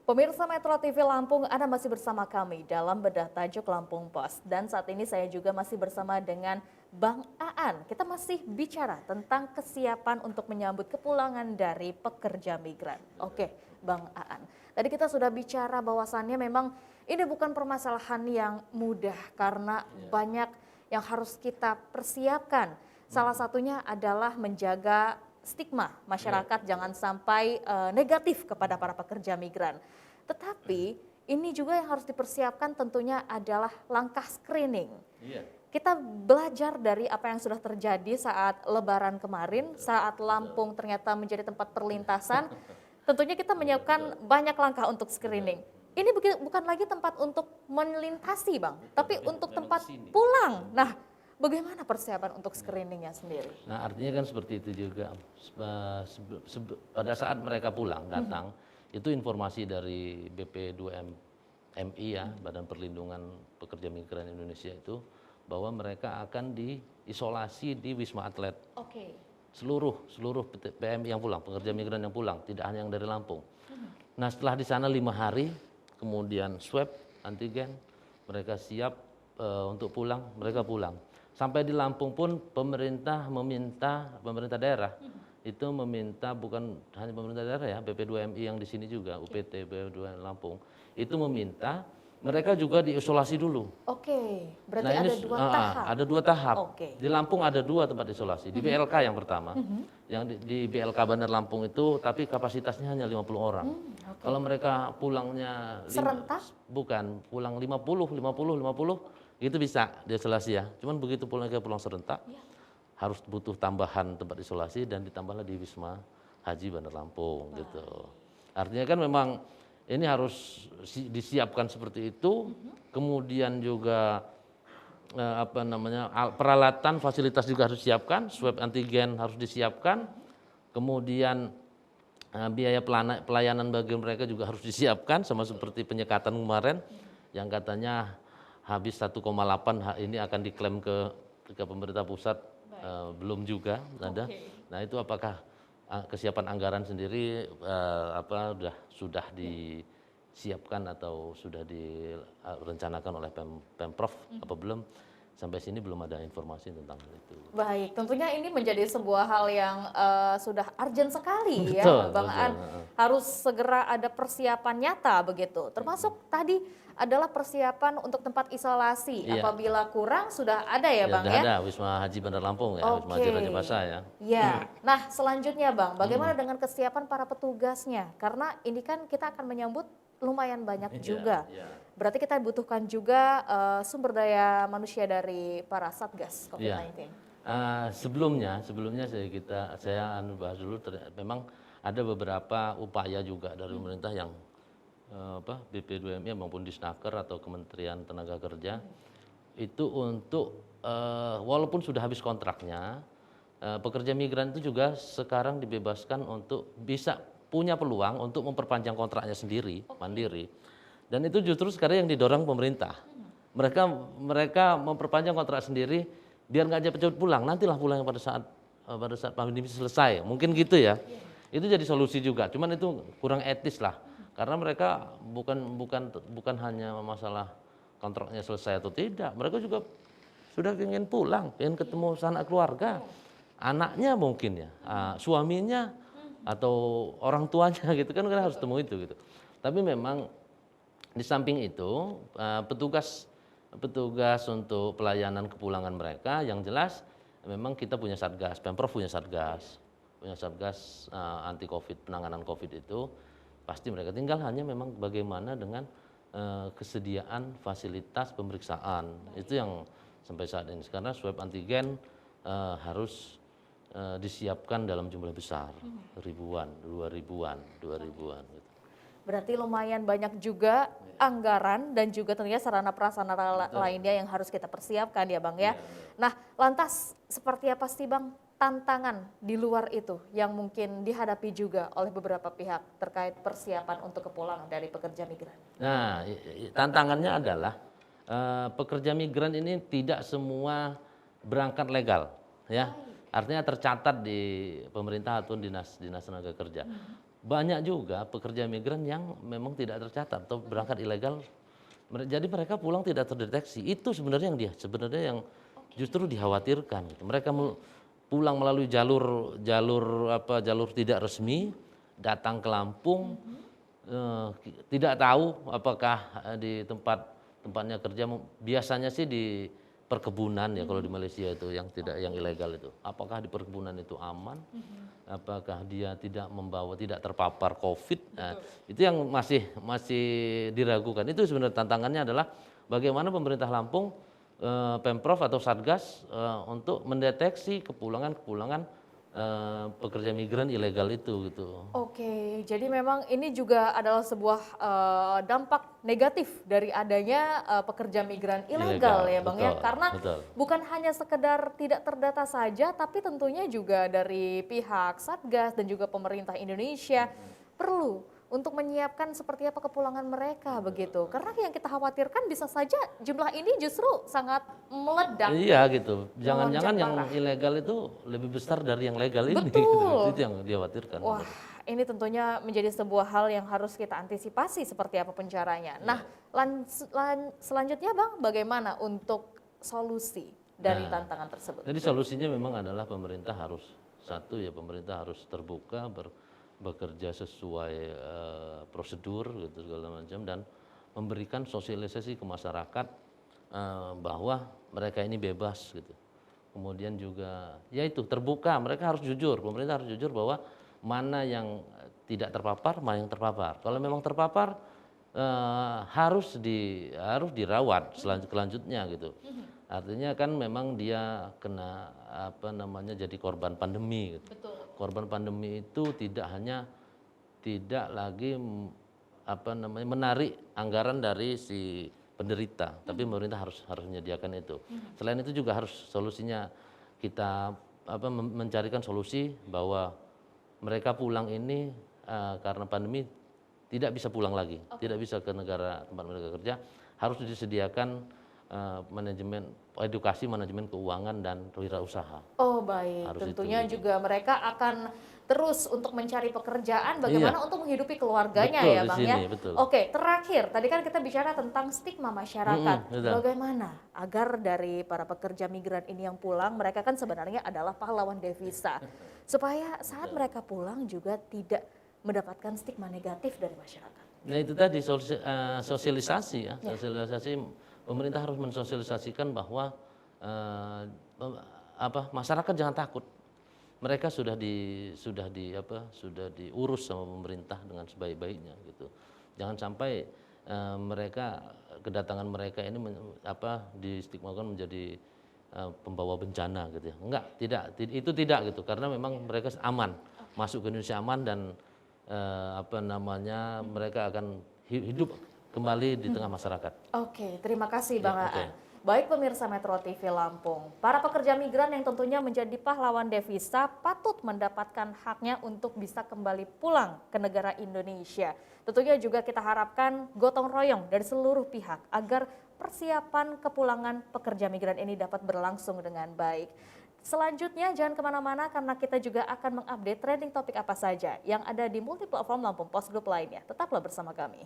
Pemirsa Metro TV Lampung, Anda masih bersama kami dalam Bedah Tajuk Lampung Pos. Dan saat ini saya juga masih bersama dengan Bang Aan. Kita masih bicara tentang kesiapan untuk menyambut kepulangan dari pekerja migran. Oke, Bang Aan. Tadi kita sudah bicara bahwasannya memang ini bukan permasalahan yang mudah karena banyak yang harus kita persiapkan. Salah satunya adalah menjaga stigma masyarakat jangan sampai negatif kepada para pekerja migran. Tetapi ini juga yang harus dipersiapkan tentunya adalah langkah screening. Kita belajar dari apa yang sudah terjadi saat Lebaran kemarin, saat Lampung ternyata menjadi tempat perlintasan. Tentunya kita menyiapkan banyak langkah untuk screening. Ini bukan lagi tempat untuk melintasi, Bang, tapi untuk tempat pulang. Nah, bagaimana persiapan untuk screeningnya sendiri? Nah, artinya kan seperti itu juga. Pada saat mereka pulang datang, itu informasi dari BP2MI ya, Badan Perlindungan Pekerja Migran Indonesia itu, bahwa mereka akan diisolasi di Wisma Atlet. Oke. Seluruh PMI yang pulang, pekerja migran yang pulang, tidak hanya yang dari Lampung. Nah, setelah di sana 5 hari, kemudian swab antigen, mereka siap untuk pulang, mereka pulang. Sampai di Lampung pun pemerintah daerah itu meminta, bukan hanya pemerintah daerah ya, BP2MI yang di sini juga, UPT BP2 Lampung, itu meminta mereka juga diisolasi dulu. Oke, berarti Nah, ini ada 2 tahap. ada 2 tahap. Oke. Di Lampung ada 2 tempat isolasi. Di BLK yang pertama, yang di BLK Bandar Lampung itu, tapi kapasitasnya hanya 50 orang. Kalau mereka pulangnya Serentak? bukan, pulang 50, itu bisa diisolasi ya. Cuman begitu mereka pulang serentak, harus butuh tambahan tempat isolasi dan ditambahlah di Wisma Haji Bandar Lampung gitu. Artinya kan memang ini harus disiapkan seperti itu, kemudian juga peralatan, fasilitas juga harus disiapkan, swab antigen harus disiapkan, kemudian biaya pelayanan bagi mereka juga harus disiapkan, sama seperti penyekatan kemarin yang katanya habis 1,8 ini akan diklaim ke pemerintah pusat, belum juga ada. Nah, itu apakah kesiapan anggaran sendiri sudah disiapkan atau sudah direncanakan oleh Pemprov apa belum? Sampai sini belum ada informasi tentang itu. Baik, tentunya ini menjadi sebuah hal yang sudah urgent sekali ya, Betul, Bang Aan. Harus segera ada persiapan nyata begitu. Termasuk tadi adalah persiapan untuk tempat isolasi. Iya. Apabila kurang sudah ada ya, Bang ya? Ada Wisma Haji Bandar Lampung ya, Wisma Haji Raja Pasar ya. Ya. Nah, selanjutnya Bang, bagaimana dengan kesiapan para petugasnya? Karena ini kan kita akan menyambut lumayan banyak juga. Berarti kita butuhkan juga sumber daya manusia dari para Satgas COVID-19. Sebelumnya saya bahas dulu, memang ada beberapa upaya juga dari pemerintah yang BP2MI maupun Disnaker atau Kementerian Tenaga Kerja itu untuk walaupun sudah habis kontraknya, pekerja migran itu juga sekarang dibebaskan untuk bisa punya peluang untuk memperpanjang kontraknya sendiri, mandiri. Dan itu justru sekarang yang didorong pemerintah. Mereka memperpanjang kontrak sendiri biar nggak cepet-cepet pulang. Nantilah pulangnya pada saat pandemi selesai. Mungkin gitu ya. Itu jadi solusi juga. Cuman itu kurang etis lah. Karena mereka bukan hanya masalah kontraknya selesai atau tidak. Mereka juga sudah ingin pulang, ingin ketemu sanak keluarga. Anaknya mungkin ya, suaminya atau orang tuanya gitu kan harus temu itu gitu. Tapi memang di samping itu petugas untuk pelayanan kepulangan mereka yang jelas memang kita punya Satgas, Pemprov punya Satgas anti Covid, penanganan Covid itu pasti mereka tinggal hanya memang bagaimana dengan kesediaan fasilitas pemeriksaan. Itu yang sampai saat ini karena swab antigen harus disiapkan dalam jumlah besar, ribuan, 2 ribuan gitu. Berarti lumayan banyak juga anggaran dan juga tentunya sarana prasarana lainnya yang harus kita persiapkan ya Bang ya. Nah, lantas seperti apa sih Bang tantangan di luar itu yang mungkin dihadapi juga oleh beberapa pihak terkait persiapan untuk kepulangan dari pekerja migran? Nah, tantangannya adalah pekerja migran ini tidak semua berangkat legal ya. Artinya tercatat di pemerintah atau dinas tenaga kerja. banyak juga pekerja migran yang memang tidak tercatat atau berangkat ilegal. Jadi mereka pulang tidak terdeteksi. Itu sebenarnya yang justru dikhawatirkan. Gitu. Mereka pulang melalui jalur tidak resmi, datang ke Lampung, tidak tahu apakah di tempatnya kerja, biasanya sih di perkebunan ya kalau di Malaysia itu yang ilegal itu. Apakah di perkebunan itu aman? Apakah dia tidak terpapar COVID? Nah, itu yang masih diragukan. Itu sebenarnya tantangannya adalah bagaimana pemerintah Lampung, Pemprov atau Satgas untuk mendeteksi kepulangan pekerja migran ilegal itu gitu. Oke, jadi memang ini juga adalah sebuah dampak negatif dari adanya pekerja migran ilegal ya Bang ya. Betul, Karena betul. bukan hanya sekedar tidak terdata saja, tapi tentunya juga dari pihak Satgas dan juga pemerintah Indonesia perlu untuk menyiapkan seperti apa kepulangan mereka begitu. Karena yang kita khawatirkan bisa saja jumlah ini justru sangat meledak. Iya gitu. Jangan-jangan yang parah. ilegal itu lebih besar dari yang legal ini. Betul. Gitu. Itu yang dikhawatirkan. Wah, ini tentunya menjadi sebuah hal yang harus kita antisipasi seperti apa caranya. Nah, selanjutnya Bang, bagaimana untuk solusi dari tantangan tersebut? Jadi solusinya memang adalah pemerintah harus terbuka, bekerja sesuai prosedur gitu segala macam, dan memberikan sosialisasi ke masyarakat bahwa mereka ini bebas gitu. Kemudian juga yaitu terbuka, mereka harus jujur, pemerintah harus jujur bahwa mana yang tidak terpapar, mana yang terpapar. Kalau memang terpapar harus dirawat selanjutnya gitu. Artinya kan memang dia kena jadi korban pandemi gitu. Betul. Korban pandemi itu tidak lagi menarik anggaran dari si penderita, tapi pemerintah harus menyediakan itu. Selain itu juga harus solusinya kita mencarikan solusi bahwa mereka pulang ini karena pandemi tidak bisa pulang lagi, tidak bisa ke negara tempat mereka kerja, harus disediakan edukasi manajemen keuangan dan wirausaha. Oh baik, Harus tentunya itu. juga mereka akan terus untuk mencari pekerjaan bagaimana untuk menghidupi keluarganya Betul, ya di Bang sini, ya. betul. Oke, terakhir tadi kan kita bicara tentang stigma masyarakat. Betul. Bagaimana agar dari para pekerja migran ini yang pulang, mereka kan sebenarnya adalah pahlawan devisa. Supaya saat mereka pulang juga tidak mendapatkan stigma negatif dari masyarakat. Nah itu tadi sosialisasi ya, sosialisasi, pemerintah harus mensosialisasikan bahwa masyarakat jangan takut. Mereka sudah diurus sama pemerintah dengan sebaik-baiknya gitu. Jangan sampai kedatangan mereka ini distigmakan menjadi pembawa bencana gitu ya. Enggak, itu tidak gitu, karena memang mereka aman, masuk ke Indonesia aman, dan mereka akan hidup kembali di tengah masyarakat. Oke, terima kasih Bang Ya, Aan. Baik pemirsa Metro TV Lampung, para pekerja migran yang tentunya menjadi pahlawan devisa patut mendapatkan haknya untuk bisa kembali pulang ke negara Indonesia. Tentunya juga kita harapkan gotong royong dari seluruh pihak agar persiapan kepulangan pekerja migran ini dapat berlangsung dengan baik. Selanjutnya jangan kemana-mana karena kita juga akan mengupdate trending topik apa saja yang ada di multi platform Lampung Post Group lainnya. Tetaplah bersama kami.